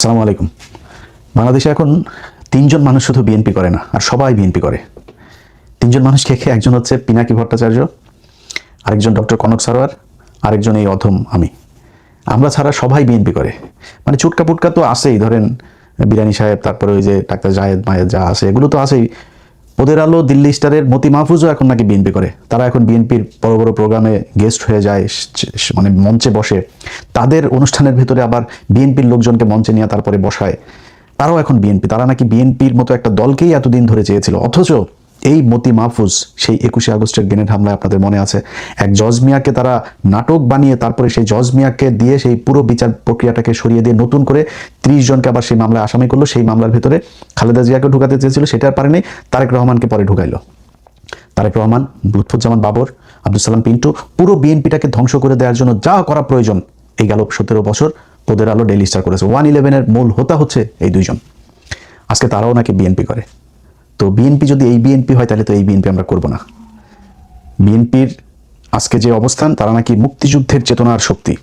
আসসালামু আলাইকুম। বাংলাদেশে এখন তিনজন মানুষ শুধু বিএনপি করে না, আর সবাই বিএনপি করে। তিনজন মানুষ কে কে? একজন হচ্ছে পিনাকি ভট্টাচার্য, আরেকজন ডক্টর কনক সারোয়ার, আরেকজন এই অধম আমি। আমরা ছাড়া সবাই বিএনপি করে। মানে চুটকা পুটকা তো আছেই, ধরেন বিরানি সাহেব, তারপরে ওই যে ডাক্তার জায়েদ মায়েদ যা আছে এগুলো তো আছেই। ওদের আলো, দিল্লি স্টারের মতি মাহফুজও এখন নাকি বিএনপি করে। তারা এখন বিএনপির বড় বড় প্রোগ্রামে গেস্ট হয়ে যায়, মানে মঞ্চে বসে। তাদের অনুষ্ঠানের ভিতরে আবার বিএনপির লোকজনকে মঞ্চে নিয়ে তারপরে বসায়। তারাও এখন বিএনপি। তারা নাকি বিএনপির মতো একটা দলকেই এতদিন ধরে চেয়েছিল। অথচ এই মতি মাহফুজ সেই 21শে আগস্টের গ্রেনেড হামলায় আপনাদের মনে আছে, এক জজ মিয়াকে তারা নাটক বানিয়ে তারপরে সেই জজ মিয়াকে দিয়ে সেই পুরো বিচার প্রক্রিয়াটাকে সরিয়ে দিয়ে নতুন করে 30 জনকে আবার সেই মামলায় আসামি করলো। সেই মামলার ভিতরে খালেদা জিয়াকে ঢুকাতে চেয়েছিল, সেটা আর পারেনি। তারেক রহমানকে পরে ঢুকাইলো। তারেক রহমান, লুৎফুজ্জামান বাবর, আব্দুল সালাম পিন্টু, পুরো বিএনপিটাকে ধ্বংস করে দেওয়ার জন্য যা করা প্রয়োজন এই গেল 17 বছর ওদের আলো ডেইলি স্টার করেছে। 111-এর মূল হোতা হচ্ছে এই দুইজন। আজকে তারাও নাকি বিএনপি করে। তো বিএনপি যদি এই বিএনপি হয় তাহলে তো এই বিএনপি আমরা করব না। বিএনপির আজকে যে অবস্থান, তারা নাকি মুক্তিযুদ্ধের চেতনার শক্তি।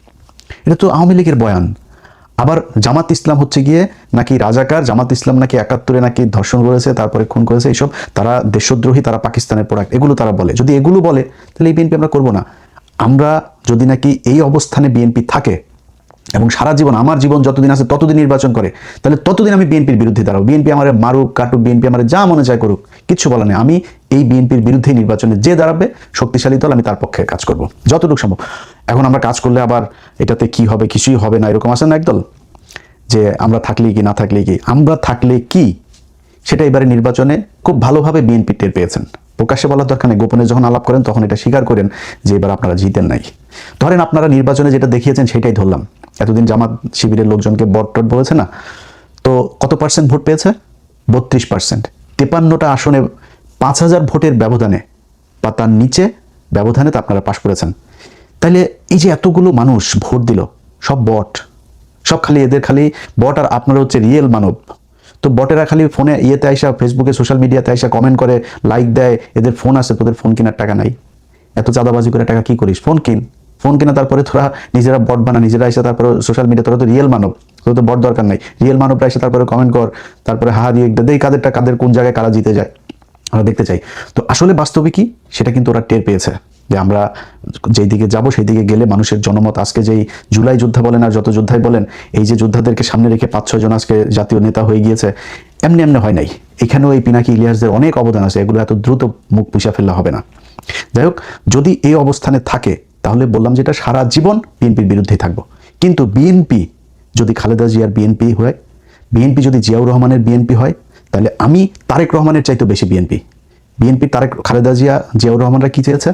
এটা তো আওয়ামী লীগের বয়ান। আবার জামাত ইসলাম হচ্ছে গিয়ে নাকি রাজাকার, জামাত ইসলাম নাকি 71-এ নাকি ধর্ষণ করেছে, তারপরে খুন করেছে, এইসব তারা দেশদ্রোহী, তারা পাকিস্তানের প্রোডাক্ট, এগুলো তারা বলে। যদি এগুলো বলে তাহলে এই বিএনপি আমরা করব না। আমরা যদি নাকি এই অবস্থানে বিএনপি থাকে এবং সারা জীবন, আমার জীবন যতদিন আছে ততদিন নির্বাচন করে, তাহলে ততদিন আমি বিএনপির বিরুদ্ধে দাঁড়াবো। বিএনপি আমার মারুক কাটুক, বিএনপি আমার যা মনে চায় করুক, কিচ্ছু বলা নেই। আমি এই বিএনপির বিরুদ্ধে নির্বাচনে যে দাঁড়াবে শক্তিশালী দল, আমি তার পক্ষে কাজ করব যতটুকু সম্ভব। এখন আমরা কাজ করলে আবার এটাতে কি হবে, কিছুই হবে না, এরকম আছে না একদল, যে আমরা থাকলেই কি না থাকলেই কি। আমরা থাকলে কি সেটা এবারে নির্বাচনে খুব ভালোভাবে বিএনপি টের পেয়েছেন। প্রকাশ্যে বলার দরকার নেই, গোপনে যখন আলাপ করেন তখন এটা স্বীকার করেন যে এবার আপনারা জিতেন নাই। ধরেন আপনারা নির্বাচনে যেটা দেখিয়েছেন সেটাই ধরলাম। এতদিন জামাত শিবিরের লোকজনকে বট টট বলেছে না, তো কত পার্সেন্ট ভোট পেয়েছে? 32%। 53টা আসনে 5000 ভোটের ব্যবধানে বা তার নিচে ব্যবধানে তো আপনারা পাশ করেছেন। তাইলে এই যে এতগুলো মানুষ ভোট দিল, সব বট, সব খালি এদের খালি বট, আর আপনারা হচ্ছে রিয়েল মানব। তো বটেরা খালি ফোনে ইয়েতে আইসা, ফেসবুকে সোশ্যাল মিডিয়াতে আইসা কমেন্ট করে, লাইক দেয়। এদের ফোন আছে, তোদের ফোন কেনার টাকা নাই। এত চাঁদাবাজি করে টাকা কি করিস? ফোন কিন, ফোন কিনা তারপরে তোরা নিজেরা বট বানা, নিজেরা এসে তারপরে সোশ্যাল মিডিয়া। তোরা তো রিয়েল মানব, তোর তো বট দরকার নাই। রিয়েল মানবরা এসে তারপরে কমেন্ট কর, তারপরে হা দিয়ে দেই কাদেরটা, কাদের কোন জায়গায় কারা জিতে যায় আমরা দেখতে চাই। তো আসলে বাস্তবে কি সেটা কিন্তু ওরা টের পেয়েছে, যে আমরা যেই দিকে যাব সেই দিকে গেলে মানুষের জনমত। আজকে যেই জুলাই যোদ্ধা বলেন আর যত যোদ্ধাই বলেন, এই যে যোদ্ধাদেরকে সামনে রেখে 5-6 জন আজকে জাতীয় নেতা হয়ে গিয়েছে, এমনি এমনি হয় নাই। এখানেও এই পিনাকি ইলিয়াসদের অনেক অবদান আছে, এগুলো এত দ্রুত মুখ পুষা ফেললে হবে না। যাই হোক, যদি এই অবস্থানে থাকে তাহলে বললাম যেটা সারা জীবন বিএনপির বিরুদ্ধেই থাকবো। কিন্তু বিএনপি যদি খালেদা জিয়ার বিএনপি হয়, বিএনপি যদি জিয়াউর রহমানের বিএনপি হয়, তাহলে আমি তারেক রহমানের চাইতে বেশি বিএনপি। বিএনপি খালেদা জিয়া, জিয়াউর রহমানরা কি চেয়েছে?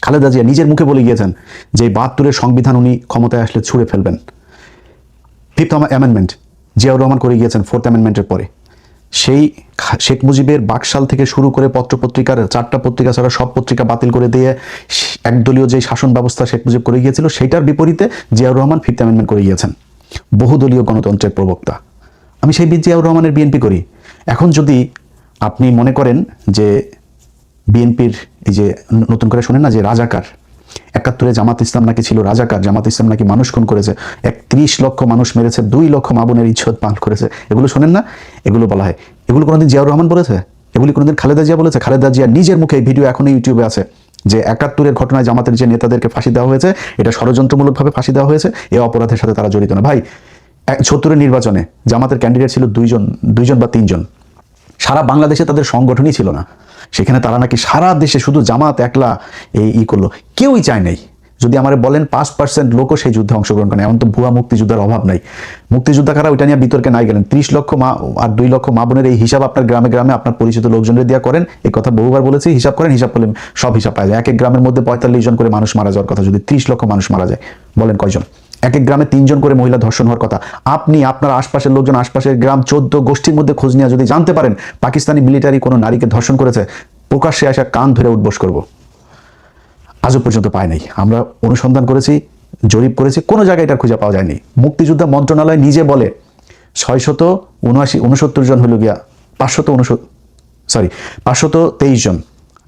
খালেদা জিয়া নিজের মুখে বলে গিয়েছেন যে 72-এর সংবিধান উনি ক্ষমতায় আসলে ছুঁড়ে ফেলবেন। 5th অ্যামেন্ডমেন্ট জিয়াউর রহমান করে গিয়েছেন 4th অ্যামেন্ডমেন্টের পরে। সেই শেখ মুজিবের বাকশাল থেকে শুরু করে পত্রপত্রিকার 4টা পত্রিকা ছাড়া সব পত্রিকা বাতিল করে দিয়ে একদলীয় যে শাসন ব্যবস্থা শেখ মুজিব করে গিয়েছিল, সেইটার বিপরীতে জিয়াউর রহমান 5th অ্যামেন্ডমেন্ট করে গিয়েছেন। বহুদলীয় গণতন্ত্রের প্রবক্তা। আমি সেই জিয়াউর রহমানের বিএনপি করি। এখন যদি আপনি মনে করেন যে বিএনপির এই যে নতুন করে শোনেন না যে রাজাকার, 71-এ জামাত ইসলাম নাকি ছিল রাজাকার, জামাত ইসলাম নাকি মানুষ খুন করেছে, 31 লক্ষ মানুষ মেরেছে, 2 লক্ষ মা বোনের ইজ্জত পাল করেছে, এগুলো শোনেন না? এগুলো বলা হয়। এগুলো কোনোদিন জিয়াউর রহমান বলেছে? এগুলি কোনোদিন খালেদা জিয়া বলেছে? খালেদা জিয়া নিজের মুখে এই ভিডিও এখনো ইউটিউবে আছে যে 71-এর ঘটনায় জামাতের যে নেতাদেরকে ফাঁসি দেওয়া হয়েছে, এটা ষড়যন্ত্রমূলকভাবে ফাঁসি দেওয়া হয়েছে, এই অপরাধের সাথে তারা জড়িত না। ভাই, 76-এর নির্বাচনে জামাতের ক্যান্ডিডেট ছিল 2জন বা 3জন। সারা বাংলাদেশে তাদের সংগঠনই ছিল না। সেখানে তারা নাকি সারা দেশে শুধু জামাত একলা এই করলো। কেউই চায় নাই। যদি আমার বলেন 5% লোকও সেই যুদ্ধে অংশগ্রহণ করে, এমন তো ভুয়া মুক্তিযোদ্ধার অভাব নাই। মুক্তিযোদ্ধা কারা ওইটা নিয়ে বিতর্কে নাই গেলেন। 30 লক্ষ মা আর 2 লক্ষ মা বোনের এই হিসাব আপনার গ্রামে গ্রামে আপনার পরিচিত লোকজনের দিয়া করেন। এই কথা বহুবার বলেছি, হিসাব করেন, হিসাব করলে সব হিসাব পাওয়া যায়। এক এক গ্রামের মধ্যে 45 জন করে মানুষ মারা যাওয়ার কথা, যদি 30 লক্ষ মানুষ মারা যায় বলেন কয়জন? এক এক গ্রামে 3 জন করে মহিলা ধর্ষণ হওয়ার কথা। আপনি আপনার আশপাশের লোকজন, আশপাশের গ্রাম 14 গোষ্ঠীর মধ্যে খোঁজ নিয়ে যদি জানতে পারেন পাকিস্তানি মিলিটারি কোনো নারীকে ধর্ষণ করেছে, প্রকাশ্যে আসা কান ধরে উঠবোস করব। আজও পর্যন্ত পায় নাই। আমরা অনুসন্ধান করেছি, জরিপ করেছি, কোনো জায়গায় এটা খুঁজে পাওয়া যায়নি। মুক্তিযোদ্ধা মন্ত্রণালয় নিজে বলে 669 জন হলো গিয়া 523 জন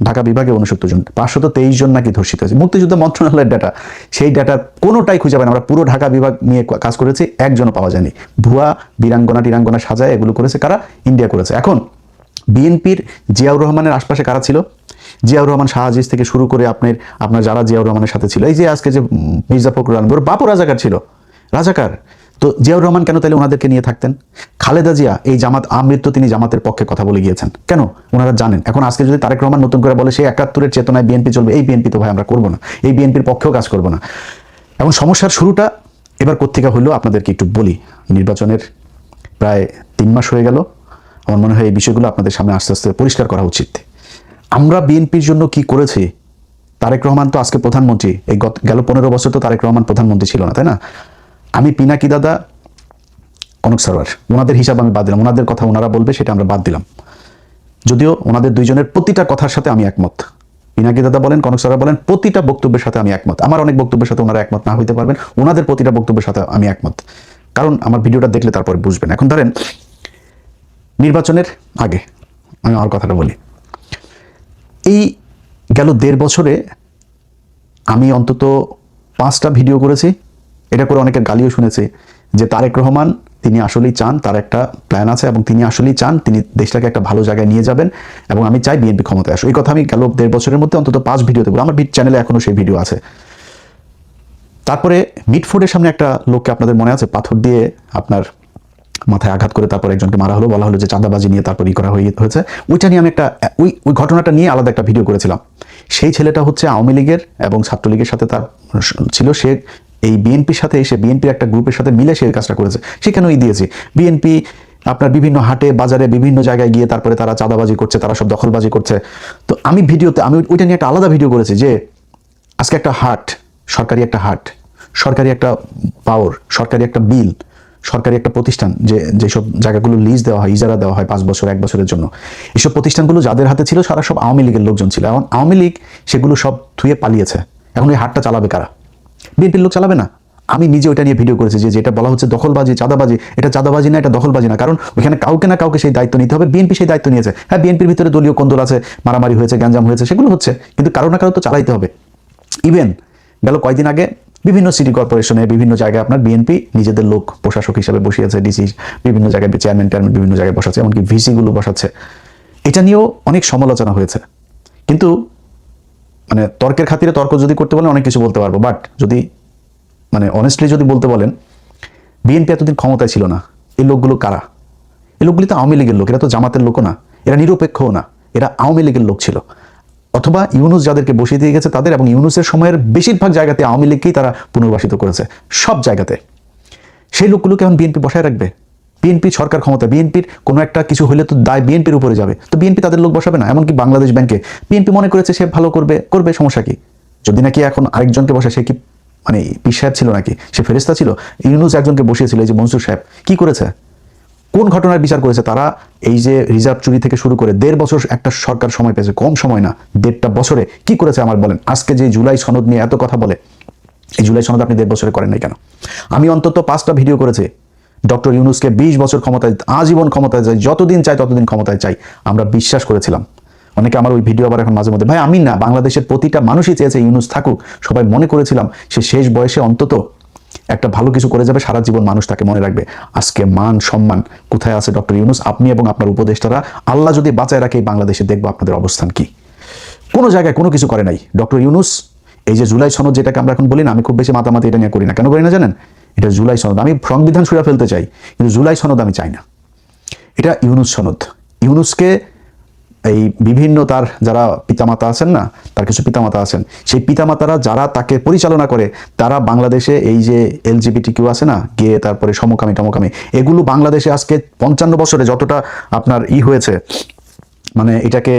ঢাকা বিভাগে 69 জন, 523 জন নাকি ধর্ষিত হয়েছে। মুক্তিযুদ্ধ মন্ত্রণালয়ের ডাটা, সেই ডাটার কোনোটাই খুঁজে পাবেন। আমরা পুরো ঢাকা বিভাগ নিয়ে কাজ করেছি, একজনও পাওয়া যায়নি। ভুয়া টিরাঙ্গনা সাজায় এগুলো করেছে কারা? ইন্ডিয়া করেছে। এখন বিএনপির জিয়াউর রহমানের আশপাশে কারা ছিল? জিয়াউর রহমান শাহ আজিজ থেকে শুরু করে আপনার যারা জিয়াউর রহমানের সাথে ছিল, এই যে আজকে যে মির্জা ফখরুল আলম, ওর বাপও রাজাকার ছিল, রাজাকার। তো জিয়াউর রহমান কেন তাহলে ওনাদেরকে নিয়ে থাকতেন? খালেদা জিয়া এই জামাত আমৃত্যু তিনি জামাতের পক্ষে কথা বলে গিয়েছেন, কেন? ওনারা জানেন। এখন আজকে যদি তারেক রহমান নতুন করে বলে সেই 71-এর চেতনায় বিএনপি চলবে, এই বিএনপি তো ভাই আমরা করবো না, এই বিএনপির পক্ষেও কাজ করবো না। এখন সমস্যার শুরুটা এবার কোত্থেকে হইলো আপনাদেরকে একটু বলি। নির্বাচনের প্রায় 3 মাস হয়ে গেল। আমার মনে হয় এই বিষয়গুলো আপনাদের সামনে আস্তে আস্তে পরিষ্কার করা উচিত। আমরা বিএনপির জন্য কি করেছি? তারেক রহমান তো আজকে প্রধানমন্ত্রী, এই গেল 15 বছর তো তারেক রহমান প্রধানমন্ত্রী ছিল না, তাই না? আমি পিনাকি দাদা, কনক সারোয়ার, ওনাদের হিসাব আমি বাদ দিলাম, ওনাদের কথা ওনারা বলবে সেটা আমরা বাদ দিলাম। যদিও ওনাদের দুইজনের প্রতিটা কথার সাথে আমি একমত, পিনাকি দাদা বলেন, কনক সারোয়ার বলেন, প্রতিটা বক্তব্যের সাথে আমি একমত। আমার অনেক বক্তব্যের সাথে ওনারা একমত না হইতে পারবেন, ওনাদের প্রতিটা বক্তব্যের সাথে আমি একমত, কারণ আমার ভিডিওটা দেখলে তারপরে বুঝবেন। এখন ধরেন নির্বাচনের আগে আমি আমার কথাটা বলি। এই গেল 1.5 বছরে আমি অন্তত 5টা ভিডিও করেছি। এটা করে অনেকের গালিও শুনেছি যে তারেক রহমান তিনি আসলেই চান, তার একটা প্ল্যান আছে এবং তিনি আসলেই চান তিনি দেশটাকে একটা ভালো জায়গায় নিয়ে যাবেন এবং আমি চাই বিএনপি ক্ষমতায় আসুক। এই কথা আমি গেল 1.5 বছরের মধ্যে অন্তত 5 ভিডিওতে বলি, আমার চ্যানেলে এখনো সেই ভিডিও আছে। তারপরে মিটফোর্ডের সামনে একটা লোককে আপনাদের মনে আছে পাথর দিয়ে আপনার মাথায় আঘাত করে তারপর একজনকে মারা হলো, বলা হলো যে চাঁদাবাজি নিয়ে তারপর করা হয়েছে। ওইটা নিয়ে আমি ওই ঘটনাটা নিয়ে আলাদা একটা ভিডিও করেছিলাম। সেই ছেলেটা হচ্ছে আওয়ামী লীগের এবং ছাত্রলীগের সাথে তার ছিল, সে এই বিএনপির সাথে এসে বিএনপির একটা গ্রুপের সাথে মিলে সে কাজটা করেছে। সেখানেই দিয়েছি বিএনপি আপনার বিভিন্ন হাটে বাজারে বিভিন্ন জায়গায় গিয়ে তারপরে তারা চাঁদাবাজি করছে, তারা সব দখলবাজি করছে। তো আমি ওইটা নিয়ে একটা আলাদা ভিডিও করেছি যে আজকে একটা হাট, সরকারি একটা হাট, সরকারি একটা পাওয়ার, সরকারি একটা বিল, সরকারি একটা প্রতিষ্ঠান, যেসব জায়গাগুলো লিজ দেওয়া হয়, ইজারা দেওয়া হয় 5 বছর 1 বছরের জন্য, এইসব প্রতিষ্ঠানগুলো যাদের হাতে ছিল সারা সব আওয়ামী লীগের লোকজন ছিল। এখন আওয়ামী লীগ সেগুলো সব থুয়ে পালিয়েছে। এখন ওই হাটটা চালাবে কারা? বিএনপির লোক চালাবে না। আমি নিজে ওইটা নিয়ে ভিডিও করেছি যে যেটা বলা হচ্ছে দখলবাজি, চাঁদাবাজি, এটা চাঁদাবাজি না, এটা দখলবাজি না, কারণ ওইখানে কাউকে না কাউকে সেই দায়িত্ব নিতে হবে। বিএনপি সেই দায়িত্ব নিয়েছে। হ্যাঁ, বিএনপির ভিতরে দলীয় কোন্দল আছে, মারামারি হয়েছে, গ্যাঞ্জাম হয়েছে, সেগুলো হচ্ছে, কিন্তু কারো না কারো তো চালাইতে হবে। ইভেন গেল কয়েকদিন আগে বিভিন্ন সিটি কর্পোরেশনে বিভিন্ন জায়গায় আপনার বিএনপি নিজেদের লোক প্রশাসক হিসাবে বসিয়েছে, ডিসি বিভিন্ন জায়গায়, চেয়ারম্যান বিভিন্ন জায়গায় বসাচ্ছে, এমনকি ভিসিগুলো বসাচ্ছে। এটা নিয়েও অনেক সমালোচনা হয়েছে। কিন্তু মানে তর্কের খাতিরে তর্ক যদি করতে বলেন অনেক কিছু বলতে পারবো, বাট যদি মানে অনেস্টলি যদি বলতে বলেন, বিএনপি এতদিন ক্ষমতায় ছিল না। এই লোকগুলো কারা? এই লোকগুলি তো আওয়ামী লীগের লোক, এরা তো জামাতের লোকও না, এরা নিরপেক্ষও না, এরা আওয়ামী লীগের লোক ছিল। অথবা ইউনুস যাদেরকে বসিয়ে দিয়ে গেছে তাদের, এবং ইউনুসের সময়ের বেশিরভাগ জায়গাতে আওয়ামী লীগকেই তারা পুনর্বাসিত করেছে, সব জায়গাতে। সেই লোকগুলোকে এখন বিএনপি বসায় রাখবে? বিএনপি সরকার ক্ষমতা, বিএনপির কোনো একটা কিছু হলে তো দায় বিএনপির উপরে যাবে, তো বিএনপি তাদের লোক বসাবে না? এমনকি বাংলাদেশ ব্যাংকে বিএনপি মনে করেছে সে ভালো করবে, সমস্যা কি? যদি নাকি এখন আরেকজনকে বসে, সে কি মানে পীর সাহেব ছিল নাকি? সে ফেরেশতা ছিল? ইউনুস একজনকে বসিয়েছিল, এই যে মনসুর সাহেব, কি করেছে? কোন ঘটনার বিচার করেছে তারা? এই যে রিজার্ভ চুরি থেকে শুরু করে 1.5 বছর একটা সরকার সময় পেয়েছে, কম সময় না, 1.5টা বছরে কি করেছে আমার বলেন? আজকে যে জুলাই সনদ নিয়ে এত কথা বলে, এই জুলাই সনদ আপনি 1.5 বছরে করেন নাই কেন? আমি অন্তত 5টা ভিডিও করেছি ডক্টর ইউনুসকে 20 বছর ক্ষমতায়, আজীবন ক্ষমতায় চাই, যতদিন চাই ততদিন ক্ষমতায় চাই, আমরা বিশ্বাস করেছিলাম। অনেকে আমার ওই ভিডিও আবার এখন মাঝে মধ্যে, ভাই আমি না, বাংলাদেশের প্রতিটা মানুষই চেয়েছে ইউনুস থাকুক, সবাই মনে করেছিলাম সে শেষ বয়সে অন্তত একটা ভালো কিছু করে যাবে, সারা জীবন মানুষ তাকে মনে রাখবে। আজকে মান সম্মান কোথায় আছে ডক্টর ইউনুস? আপনি এবং আপনার উপদেষ্টারা, আল্লাহ যদি বাঁচায় রাখে বাংলাদেশে, দেখবো আপনাদের অবস্থান কি। কোনো জায়গায় কোনো কিছু করে নাই ডক্টর ইউনুস। এই যে জুলাই সনদ যেটাকে আমরা এখন বলি না, আমি খুব বেশি মাতামাতি এটা নিয়ে করি না। কেন করি না জানেন? এটা জুলাই সনদ, আমি সংবিধান ছুঁড়ে ফেলতে চাই, কিন্তু জুলাই সনদ আমি চাই না। এটা ইউনুস সনদ। ইউনুসকে এই বিভিন্ন তার যারা পিতামাতা আছেন না, তার কিছু পিতামাতা আছেন, সেই পিতামাতারা যারা তাকে পরিচালনা করে, তারা বাংলাদেশে এই যে LGBTQ আছে না, গে, তারপরে সমকামী টমকামী, এগুলো বাংলাদেশে আজকে 55 বছরে যতটা আপনার হয়েছে, মানে এটাকে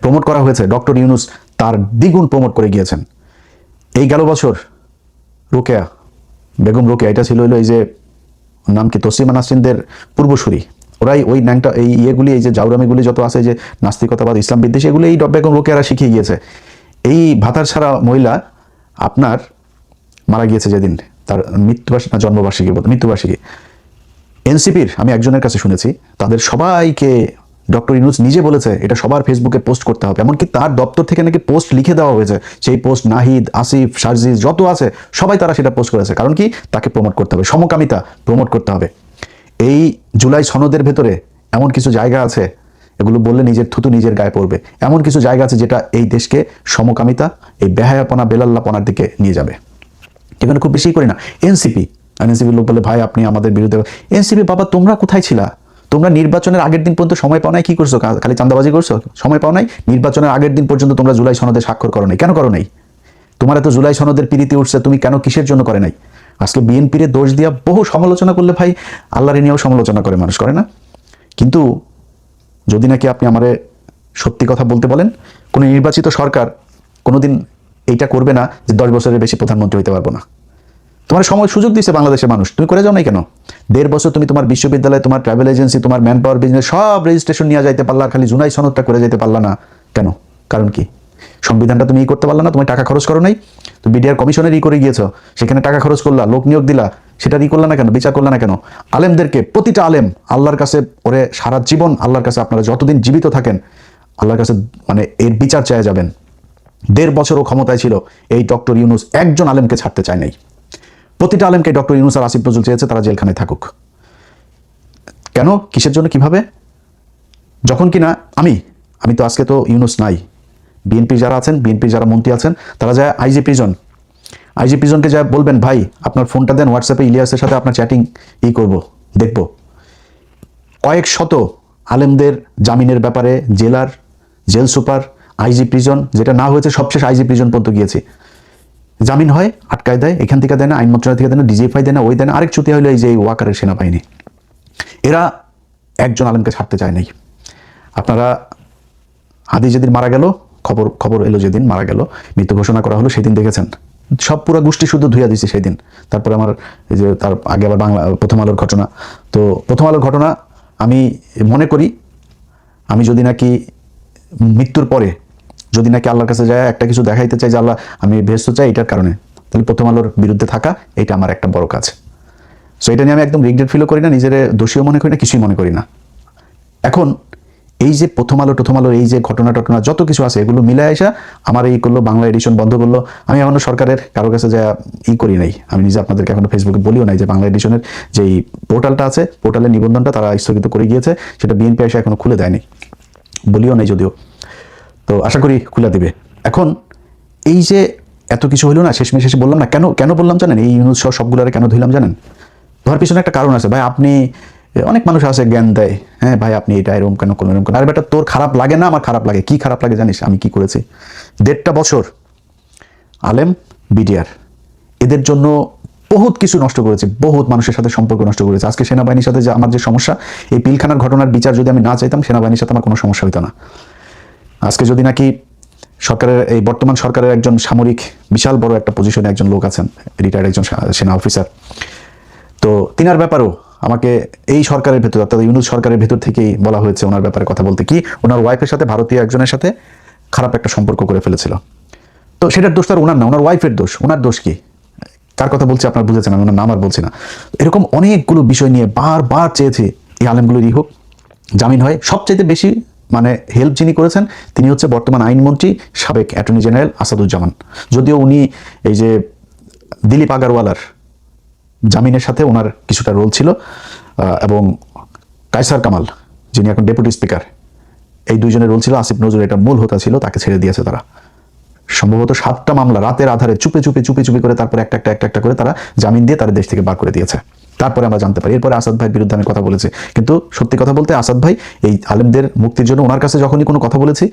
প্রমোট করা হয়েছে, ডক্টর ইউনুস তার দ্বিগুণ প্রমোট করে গিয়েছেন। এই গেল বছর রোকেয়া, বেগম রোকেয়া, এটা ছিল হলো এই যে নাম কি, তসলিমা নাসরিনদের পূর্বসূরি, ওরাই ওই ন্যাংটা এই ইয়েগুলি, এই যে জাউরামিগুলি যত আছে, যে নাস্তিকতাবাদ, ইসলাম বিদ্বেষী, এগুলি এই বেগম রোকেয়ারা শিখিয়ে গিয়েছে। এই ভাতার ছাড়া মহিলা আপনার মারা গিয়েছে যেদিন, তার মৃত্যুবার্ষিকী না জন্মবার্ষিকী, মৃত্যুবার্ষিকী, এনসিপির আমি একজনের কাছে শুনেছি, তাদের সবাইকে ডক্টর ইউনূস নিজে বলেছে এটা সবার ফেসবুকে পোস্ট করতে হবে, এমনকি তার দপ্তর থেকে নাকি পোস্ট লিখে দেওয়া হয়েছে, সেই পোস্ট নাহিদ, আসিফ, শারজিজ যত আছে সবাই তারা সেটা পোস্ট করেছে। কারণ কি, তাকে প্রমোট করতে হবে, সমকামিতা প্রমোট করতে হবে। এই জুলাই সনদের ভেতরে এমন কিছু জায়গা আছে, এগুলো বললে নিজের থুতু নিজের গায়ে পড়বে, এমন কিছু জায়গা আছে যেটা এই দেশকে সমকামিতা, এই বেহায়াপনা, বেলাল্লাপনার দিকে নিয়ে যাবে। এখানে খুব বেশি করি না। এনসিপি লোক বলে ভাই আপনি আমাদের বিরুদ্ধে, এনসিপি বাবা তোমরা কোথায় ছিলা? তোমরা নির্বাচনের আগের দিন পর্যন্ত সময় পাও নাই, কি করছো? খালি চান্দাবাজি করছো, সময় পাও নাই। নির্বাচনের আগের দিন পর্যন্ত তোমরা জুলাই সনদে স্বাক্ষর করো নাই, কেন করো নাই? তোমার এত জুলাই সনদের পিড়িতে উঠছে, তুমি কেন কিসের জন্য করে নাই? আজকে বিএনপির দোষ দিয়া বহু সমালোচনা করলে ভাই আল্লাহর নিয়েও সমালোচনা করে, মানুষ করে না? কিন্তু যদি নাকি আপনি আমারে সত্যি কথা বলতে বলেন, কোনো নির্বাচিত সরকার কোনোদিন এইটা করবে না যে 10 বছরের বেশি প্রধানমন্ত্রী হইতে পারবো না। তোমার সময় সুযোগ দিচ্ছে বাংলাদেশের মানুষ, তুমি করে যাও নাই কেন? 1.5 বছর তুমি তোমার বিশ্ববিদ্যালয়, তোমার ট্রাভেল এজেন্সি, তোমার ম্যান পাওয়ার বিজনেস সব রেজিস্ট্রেশন নিয়ে যাইতে পারলা, খালি জুলাই সনদটা করে যেতে পারলা না কেন? কারণ কি? সংবিধানটা তুমি করতে পারলা না, তুমি টাকা খরচ করো নাই, তুমি বিডিআর কমিশনের করে গিয়েছো, সেখানে টাকা খরচ করলা, লোক নিয়োগ দিলা, সেটা করলা না কেন? বিচার করলা না কেন? আলেমদেরকে, প্রতিটা আলেম আল্লাহর কাছে ওরে সারা জীবন আল্লাহর কাছে আপনারা যতদিন জীবিত থাকেন আল্লাহর কাছে মানে এর বিচার চায় যাবেন। 1.5 বছরও ক্ষমতায় ছিল এই ডক্টর ইউনূস, একজন আলেমকে ছাড়তে চায় নাই। প্রতিটা আলেমকে ডক্টর ইউনূস আর আসিফ নজরুল চেয়েছে তারা জেলখানায় থাকুক। কেন? কিসের জন্য? কিভাবে? যখন কিনা আমি তো আজকে তো ইউনূস নাই, বিএনপি যারা আছেন, বিএনপি যারা মন্ত্রী আছেন, তারা যায় আইজি প্রিজনকে যা বলবেন ভাই আপনার ফোনটা দেন, হোয়াটসঅ্যাপে ইলিয়াসের সাথে আপনার চ্যাটিং করব, দেখব। কয়েক শত আলেমদের জামিনের ব্যাপারে জেল সুপার, আইজি প্রিজন, যেটা না হয়েছে সবশেষ আইজি প্রিজন পর্যন্ত গিয়েছি, জামিন হয়, আটকায় দেয়, এখান থেকে দেয় না, আইন মন্ত্রণালয় থেকে দেয় না, ডিজিএফআই দেয় না, ওই দেয় না। আরেক চুতি হলো এই যে ওয়াকারের সেনাবাহিনী, এরা একজন আলেমকে ছাড়তে চায় নাই। আপনারা হাদি যেদিন মারা গেল, খবর এলো যেদিন মারা গেল, মৃত্যু ঘোষণা করা হলো, সেদিন দেখেছেন সব পুরো গোষ্ঠী শুদ্ধ ধুইয়া দিচ্ছে সেই দিন। তারপরে আমার এই যে তার আগে আবার প্রথম আলোর ঘটনা, তো প্রথম আলোর ঘটনা আমি মনে করি, আমি যদি নাকি মৃত্যুর পরে যদি নাকি আল্লাহর কাছে যায় একটা কিছু দেখাইতে চাই যে আল্লাহ আমি বেহেশত চাই এটার কারণে, তাহলে প্রথম আলোর বিরুদ্ধে থাকা এটা আমার একটা বড় কাজ। সো এটা নিয়ে আমি একদম রিগ্রেট ফিলও করি না, নিজের দোষীও মনে করি না, কিছুই মনে করি না। এখন এই যে প্রথম আলোর এই যে ঘটনা যত কিছু আছে এগুলো মিলে আসা আমার এই করলো, বাংলা এডিশন বন্ধ করলো। আমি এখনো সরকারের কারো কাছে যা করি নাই, আমি নিজে আপনাদেরকে এখনো ফেসবুকে বলিও নাই যে বাংলা এডিশনের যেই পোর্টালটা আছে, পোর্টালের নিবন্ধনটা তারা স্থগিত করে গিয়েছে, সেটা বিএনপি এসে এখনো খুলে দেয়নি, বলিও নাই যদিও, তো আশা করি খুলে দিবে। এখন এই যে এত কিছু হইলো না, শেষমেশ শেষে বললাম না কেন বললাম জানেন? এই ইউনূস সহ সবগুলোরে কেন ধুইলাম জানেন? ধর পিছনে একটা কারণ আছে ভাই, আপনি অনেক মানুষ আছে জ্ঞান দেয়, হ্যাঁ ভাই আপনি এটা এরকম কেন করলেন, এরকম কেন? আর বেটা তোর খারাপ লাগে না, আমার খারাপ লাগে। কি খারাপ লাগে জানিস আমি কি করেছি? 1.5 বছর আলেম, বিডিআর এদের জন্য বহুত কিছু নষ্ট করেছে, বহুত মানুষের সাথে সম্পর্ক নষ্ট করেছে। আজকে সেনাবাহিনীর সাথে যে আমার যে সমস্যা, এই পিলখানার ঘটনার বিচার যদি আমি না চাইতাম, সেনাবাহিনীর সাথে আমার কোনো সমস্যা হইতো না। আজকে যদি নাকি সরকারের এই বর্তমান সরকারের একজন সামরিক বিশাল বড় একটা পজিশনে একজন লোক আছেন, রিটায়ার্ড একজন সেনা অফিসার, তো তিনার ব্যাপারেও আমাকে এই সরকারের ভেতর, অর্থাৎ ইউনূস সরকারের ভেতর থেকেই বলা হয়েছে ওনার ব্যাপারে কথা বলতে, কি ওনার ওয়াইফের সাথে ভারতীয় একজনের সাথে খারাপ একটা সম্পর্ক করে ফেলেছিল। তো সেটার দোষ তার ওনার না, ওনার ওয়াইফের দোষ। ওনার দোষ কি? কার কথা বলছি আপনার বুঝেছেন, আমি ওনার নাম আর বলছি না। এরকম অনেকগুলো বিষয় নিয়ে বারবার চেয়েছি এই আলেমগুলোর হোক, জামিন হয়। সবচাইতে বেশি মানে হেল্প যিনি করেছেন তিনি হচ্ছে বর্তমান আইনমন্ত্রী, সাবেক অ্যাটর্নি জেনারেল আসাদুজ্জামান। যদিও উনি এই যে দিলীপ আগারওয়ালার জামিনের সাথে ওনার কিছুটা রোল ছিল, এবং কায়সার কামাল যিনি এখন ডেপুটি স্পিকার, এই দুইজনের রোল ছিল। আসিফ নজরুল এটা মূল হোতা ছিল, তাকে ছেড়ে দিয়েছে তারা। সম্ভবত 7টা মামলা রাতের আধারে চুপি করে তারপরে একটা করে তারা জামিন দিয়ে তারা দেশ থেকে বার করে দিয়েছে। তারপরে আমরা জানতে পারি, এরপরে আসাদ ভাইয়ের বিরুদ্ধে আমি কথা বলেছি, কিন্তু সত্যি কথা বলতে আসাদ ভাই এই আলেমদের মুক্তির জন্য ওনার কাছে যখনই কোনো কথা বলেছি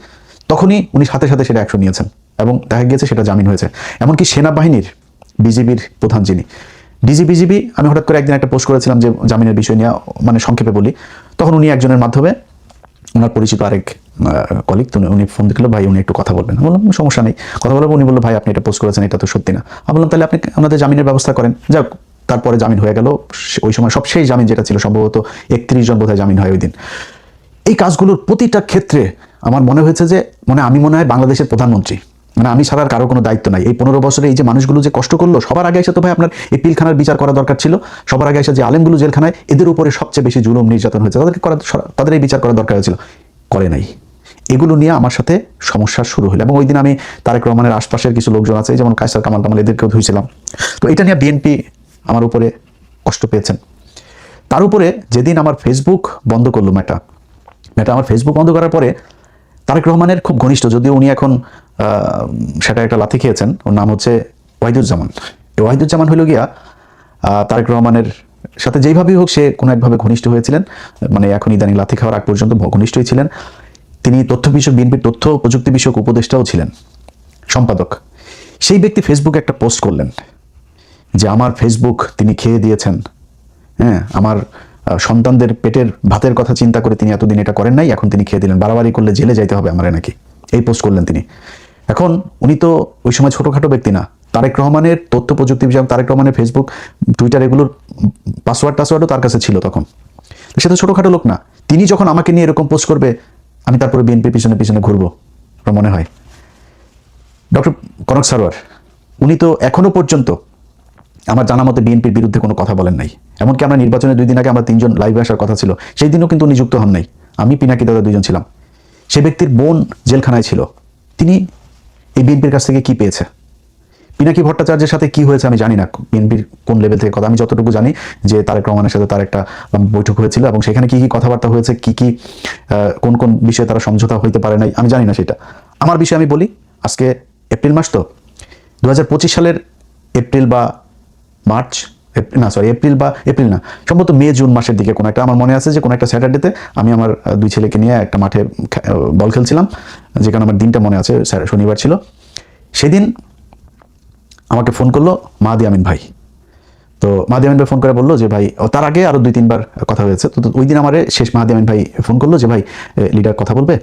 তখনই উনি সাথে সাথে সেটা অ্যাকশন নিয়েছেন এবং দেখা গিয়েছে সেটা জামিন হয়েছে। এমনকি সেনাবাহিনীর বিজিবির প্রধান যিনি ডিজিবিজিবি, আমি হঠাৎ করে একদিন একটা পোস্ট করেছিলাম যে জামিনের বিষয় নিয়ে, মানে সংক্ষেপে বলি, তখন উনি একজনের মাধ্যমে ওনার পরিচিত আরেক কলিগ, উনি ফোন দেখলো, ভাই উনি একটু কথা বলবেন। বললাম সমস্যা নেই, কথা বলবো। উনি বললো ভাই আপনি এটা পোস্ট করেছেন, এটা তো সত্যি না। আমি বললাম তাহলে আপনি ওনাদের জামিনের ব্যবস্থা করেন। যাক, তারপরে জামিন হয়ে গেল। ওই সময় সবশেষ জামিন যেটা ছিল সম্ভবত 31 জন বোধহয় জামিন হয় ওই দিন। এই কাজগুলোর প্রতিটা ক্ষেত্রে আমার মনে হয়েছে যে আমি মনে হয় বাংলাদেশের প্রধানমন্ত্রী, মানে আমি ছাড়ার কারো কোনো দায়িত্ব নাই। এই 15 বছরে এই যে মানুষগুলো যে কষ্ট করলো, সবার আগে এসে তো ভাই আপনার এই পিলখানার বিচার করা দরকার ছিল। সবার আগে এসে যে আলেমগুলো জেলখানায়, এদের উপরে সবচেয়ে বেশি জুলুম নির্যাতন হয়েছে, তাদের এই বিচার করা দরকার ছিল। করে নাই। এগুলো নিয়ে আমার সাথে সমস্যা শুরু হলো এবং ওই দিন আমি তারেক রহমানের আশপাশের কিছু লোকজন আছে, যেমন কায়সার কামাল টামাল, এদেরকেও ধুইছিলাম। তো এটা নিয়ে বিএনপি আমার উপরে কষ্ট পেয়েছেন। তার উপরে যেদিন আমার ফেসবুক বন্ধ করলো মেটা আমার ফেসবুক বন্ধ করার পরে তারেক রহমানের খুব ঘনিষ্ঠ, যদিও উনি এখন সেটা একটা লাথি খেয়েছেন, ওর নাম হচ্ছে ওয়াহিদুজ্জামান। এই ওয়াহিদুজ্জামান হইল গিয়া তারেক রহমানের সাথে যেইভাবেই হোক সে কোনো একভাবে ঘনিষ্ঠ হয়েছিলেন, মানে এখন ইদানিং লাথি খাওয়ার আগ পর্যন্ত ঘনিষ্ঠই ছিলেন। তিনি তথ্য বিষয়ক, বিএনপির তথ্য প্রযুক্তি বিষয়ক উপদেষ্টাও ছিলেন, সম্পাদক। সেই ব্যক্তি ফেসবুকে একটা পোস্ট করলেন যে আমার ফেসবুক তিনি খেয়ে দিয়েছেন, হ্যাঁ, আমার সন্তানদের পেটের ভাতের কথা চিন্তা করে তিনি এতদিন এটা করেন নাই, এখন তিনি খেয়ে দিলেন, বাড়াবাড়ি করলে জেলে যাইতে হবে আমারে নাকি, এই পোস্ট করলেন তিনি। এখন উনি তো ওই সময় ছোটোখাটো ব্যক্তি না, তারেক রহমানের তথ্য প্রযুক্তি বিষয়ক, তারেক রহমানের ফেসবুক, টুইটার, এগুলোর পাসওয়ার্ডও তার কাছে ছিল তখন। সে তো ছোটোখাটো লোক না। তিনি যখন আমাকে নিয়ে এরকম পোস্ট করবে, আমি তারপরে বিএনপির পিছনে পিছনে ঘুরবো আমার মনে হয়? ডক্টর কনক সারোয়ার উনি তো এখনো পর্যন্ত আমার জানা মতে বিএনপির বিরুদ্ধে কোনো কথা বলেন নাই। এমনকি আমরা নির্বাচনের 2 দিন আগে আমরা 3 জন লাইভে আসার কথা ছিল, সেই দিনও কিন্তু নিযুক্ত হন নাই। আমি, পিনাকি দাদা 2 জন ছিলাম। সে ব্যক্তির বোন জেলখানায় ছিল। তিনি এই বিএনপির কাছ থেকে কি পেয়েছে? পিনাকি ভট্টাচার্যের সাথে কি হয়েছে আমি জানি না, বিএনপির কোন লেভেল থেকে কথা। আমি যতটুকু জানি যে তারেক রহমানের সাথে তার একটা বৈঠক হয়েছিল এবং সেখানে কি কি কথাবার্তা হয়েছে, কি কি কোন কোন বিষয়ে তারা সমঝোতা হইতে পারে নাই, আমি জানি না সেটা। আমার বিষয়ে আমি বলি, আজকে এপ্রিল মাস, তো 2025 সালের এপ্রিল বা মার্চ, এপ্রিল না, সম্ভবত মে জুন মাসের দিকে কোনো একটা, আমার মনে আছে যে কোনো একটা স্যাটারডেতে আমি আমার 2 ছেলেকে নিয়ে একটা মাঠে বল খেলছিলাম, যেখানে আমার দিনটা মনে আছে, শনিবার ছিল। সেদিন আমাকে ফোন করলো মাহাদি আমিন ভাই। তো মাহাদি আমিন ভাই ফোন করে বললো যে ভাই, তার আগে আরো 2-3 বার কথা হয়েছে, তো ওই দিন আমার শেষ মাহাদি আমিন ভাই ফোন করলো যে ভাই লিডার কথা বলবে,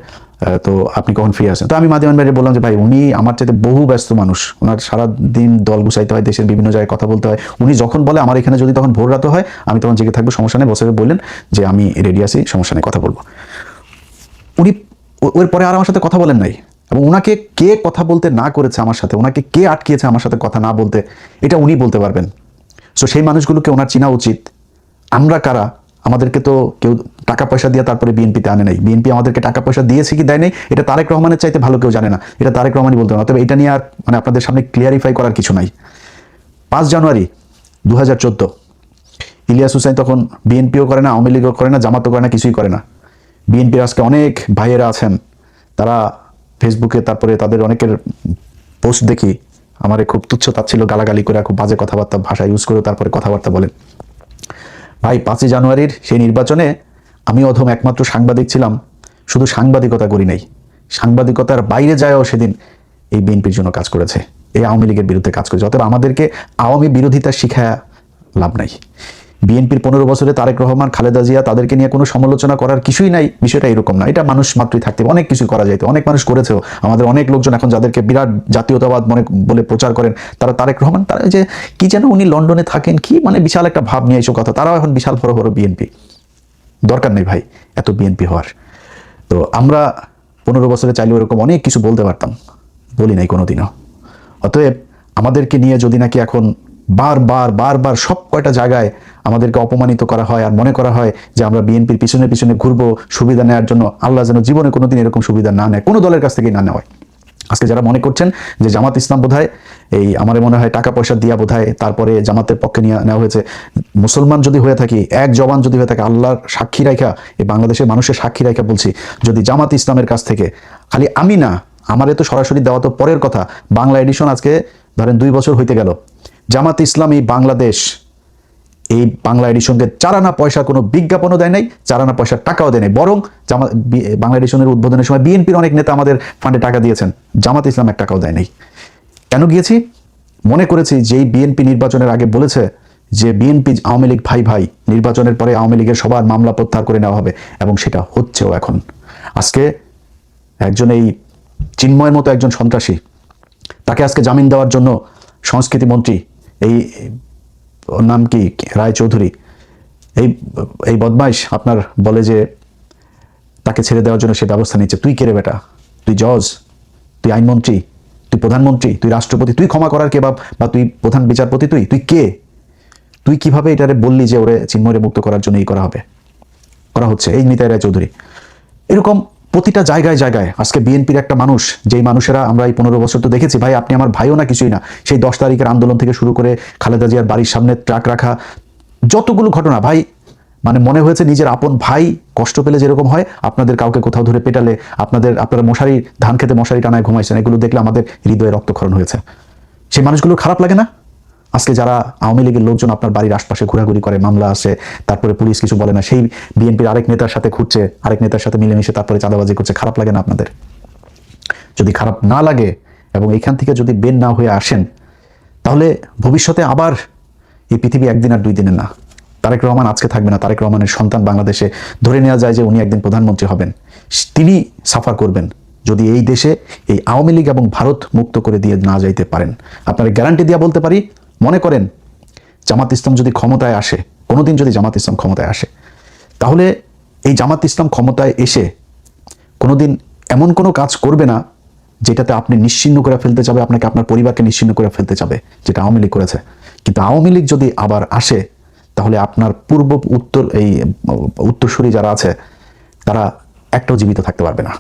তো আপনি কখন ফ্রি আছেন? তো আমি মাহাদি আমিন ভাই বললাম যে ভাই, উনি আমার চাইতে বহু ব্যস্ত মানুষ, ওনার সারাদিন দল গুছাইতে হয়, দেশের বিভিন্ন জায়গায় কথা বলতে হয়। উনি যখন বলে আমার এখানে যদি তখন ভোর রাতে হয়, আমি তখন জেগে থাকবো, সমস্যা নেই। বসে বললেন যে আমি রেডি আছি, সমস্যা নেই, কথা বলবো। উনি ওর পরে আর আমার সাথে কথা বলেন নাই, এবং ওনাকে কে কথা বলতে না করেছে আমার সাথে, ওনাকে কে আটকিয়েছে আমার সাথে কথা না বলতে, এটা উনি বলতে পারবেন। সো সেই মানুষগুলোকে ওনার চিনা উচিত। আমরা কারা? আমাদেরকে তো কেউ টাকা পয়সা দিয়ে তারপরে বিএনপিতে আনে নাই। বিএনপি আমাদেরকে টাকা পয়সা দিয়েছে কি দেয় নাই, এটা তারেক রহমানের চাইতে ভালো কেউ জানে না, এটা তারেক রহমানই বলতে না। তবে এটা নিয়ে আর মানে আপনাদের সামনে ক্লিয়ারিফাই করার কিছু নাই। 5 জানুয়ারি 2014 ইলিয়াস হুসাইন তখন বিএনপিও করে না, আওয়ামী লীগও করে না, জামাতও করে না, কিছুই করে না। বিএনপির আজকে অনেক ভাইয়েরা আছেন, তারা ফেসবুকে তারপরে তাদের অনেকের পোস্ট দেখি, আমার খুব তুচ্ছ তাচ্ছিল্য গালাগালি করে, খুব বাজে কথাবার্তা ভাষা ইউজ করে তারপরে কথাবার্তা বলেন। ভাই 5 জানুয়ারির সেই নির্বাচনে আমি অধম একমাত্র সাংবাদিক ছিলাম, শুধু সাংবাদিকতা করি নাই, সাংবাদিকতার বাইরে যায়ও সেদিন এই বিএনপির জন্য কাজ করেছে, এই আওয়ামী লীগের বিরুদ্ধে কাজ করেছে। অতএব আমাদেরকে আওয়ামী বিরোধিতা শিখায় লাভ নাই। বিএনপির 15 বছরে তারেক রহমান, খালেদা জিয়া, তাদেরকে নিয়ে কোনো সমালোচনা করার কিছুই নাই, বিষয়টা এরকম না। এটা মানুষ মাত্রই থাকতে অনেক কিছু করা যেত, অনেক মানুষ করেছেও। আমাদের অনেক লোকজন এখন যাদেরকে বিরাট জাতীয়তাবাদ মনে বলে প্রচার করেন, তারা তারেক রহমান, তারা যে কি যেন উনি লন্ডনে থাকেন, কি মানে বিশাল একটা ভাব নিয়ে এসো কথা, তারাও এখন বিশাল বড় বড় বিএনপি। দরকার নেই ভাই এত বিএনপি হওয়ার। তো আমরা 15 বছরে চাইলেও এরকম অনেক কিছু বলতে পারতাম, বলি নাই কোনোদিনও। অতএব আমাদেরকে নিয়ে যদি নাকি এখন বারবার সব কয়টা জায়গায় আমাদেরকে অপমানিত করা হয় আর মনে করা হয় যে আমরা বিএনপির পিছনে পিছনে ঘুরবো সুবিধা নেওয়ার জন্য, আল্লাহ যেন জীবনে কোনোদিন এরকম সুবিধা না নেয়, কোনো দলের কাছ থেকেই না নেওয়া। আজকে যারা মনে করছেন যে জামাত ইসলাম বোধহয় এই আমার মনে হয় টাকা পয়সা দিয়া বোধহয় তারপরে জামাতের পক্ষে নিয়ে নেওয়া হয়েছে, মুসলমান যদি হয়ে থাকি, এক জবান যদি হয়ে থাকে, আল্লাহর সাক্ষী রাখা, এই বাংলাদেশের মানুষের সাক্ষী রাখা বলছি, যদি জামাত ইসলামের কাছ থেকে, খালি আমি না, আমারে তো সরাসরি দেওয়া তো পরের কথা, বাংলা এডিশন আজকে ধরেন 2 বছর হইতে গেল, জামাত ইসলামী বাংলাদেশ এই বাংলা এডিশনকে 4 আনা পয়সা কোনো বিজ্ঞাপনও দেয় নাই, 4 আনা পয়সার টাকাও দেয় নাই, বরং বাংলা এডিশনের উদ্বোধনের সময় বিএনপির অনেক নেতা আমাদের ফান্ডে টাকা দিয়েছেন, জামাত ইসলাম 1 টাকাও দেয় নাই। কেন গিয়েছি? মনে করেছি যেই বিএনপি নির্বাচনের আগে বলেছে যে বিএনপি আওয়ামী লীগ ভাই ভাই, নির্বাচনের পরে আওয়ামী লীগের সবার মামলা প্রত্যাহার করে নেওয়া হবে, এবং সেটা হচ্ছেও এখন। আজকে একজন এই চিন্ময়ের মতো একজন সন্ত্রাসী, তাকে আজকে জামিন দেওয়ার জন্য সংস্কৃতি মন্ত্রী, এই ওর নাম কি, রায় চৌধুরী, এই বদমাইশ আপনার বলে যে তাকে ছেড়ে দেওয়ার জন্য সে ব্যবস্থা নিচ্ছে। তুই কে রে বেটা? তুই জজ, তুই আইনমন্ত্রী, তুই প্রধানমন্ত্রী, তুই রাষ্ট্রপতি, তুই ক্ষমা করার কে? বা তুই প্রধান বিচারপতি? তুই কে? তুই কিভাবে এটারে বললি যে ওরে চিন্ময়রে মুক্ত করার জন্য এই করা হচ্ছে? এই নিতাই রায় চৌধুরী। এরকম প্রতিটা জায়গায় জায়গায় আজকে বিএনপির একটা মানুষ, যেই মানুষেরা আমরা এই 15 বছর তো দেখেছি, ভাই আপনি আমার ভাইও না কিছুই না, সেই 10 তারিখের আন্দোলন থেকে শুরু করে খালেদা জিয়ার বাড়ির সামনে ট্রাক রাখা, যতগুলো ঘটনা ভাই, মানে মনে হয়েছে নিজের আপন ভাই কষ্ট পেলে যেরকম হয়, আপনাদের কাউকে কোথাও ধরে পেটালে, আপনারা মশারি ধান খেতে মশারি টানায় ঘুমাইছেন, এগুলো দেখলে আমাদের হৃদয়ে রক্তক্ষরণ হয়েছে। সেই মানুষগুলো খারাপ লাগে না? আজকে যারা আওয়ামী লীগের লোকজন আপনার বাড়ির আশপাশে ঘোরাঘুরি করে, মামলা আসে, তারপরে পুলিশ কিছু বলে না, সেই বিএনপির আরেক নেতার সাথে ঘুরছে, আরেক নেতার সাথে মিলেমিশে তারপরে চাঁদাবাজি করছে, খারাপ লাগে না আপনাদের? যদি খারাপ না লাগে এবং এখান থেকে যদি বের না হয়ে আসেন, তাহলে ভবিষ্যতে আবার এই পৃথিবী একদিন আর 2 দিনের না। তারেক রহমান আজকে থাকবে না, তারেক রহমানের সন্তান বাংলাদেশে, ধরে নেওয়া যায় যে উনি একদিন প্রধানমন্ত্রী হবেন, তিনি সাফার করবেন যদি এই দেশে এই আওয়ামী লীগ এবং ভারত মুক্ত করে দিয়ে না যাইতে পারেন। আপনার গ্যারান্টি দিয়া বলতে পারি, মনে করেন জামাত ইসলাম যদি ক্ষমতায় আসে, কোনোদিন যদি জামাত ইসলাম ক্ষমতায় আসে, তাহলে এই জামাত ইসলাম ক্ষমতায় এসে কোনোদিন এমন কোনো কাজ করবে না যেটাতে আপনি নিশ্চিহ্ন করে ফেলতে চাবে, আপনাকে আপনার পরিবারকে নিশ্চিহ্ন করে ফেলতে চাবে, যেটা আওয়ামী লীগ করেছে। কিন্তু আওয়ামী লীগ যদি আবার আসে, তাহলে আপনার উত্তরসূরি যারা আছে তারা একটাও জীবিত থাকতে পারবে না।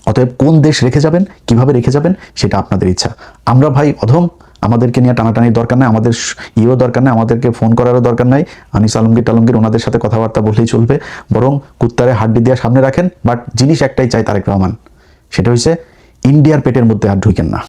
অতএব কোন দেশ রেখে যাবেন, কিভাবে রেখে যাবেন, সেটা আপনাদের ইচ্ছা। আমরা ভাই অধম, আমাদেরকে নিয়ে টানাটানির দরকার নাই, আমাদের দরকার নাই, আমাদেরকে ফোন করারও দরকার নাই, আনিস আলমগীর ওনাদের সাথে কথাবার্তা বললেই চলবে, বরং কুত্তারে হাড্ডি দিয়ে সামনে রাখেন। বাট জিনিস একটাই চাই তারেক রহমান, সেটা হচ্ছে ইন্ডিয়ার পেটের মধ্যে আর ঢুকেন না।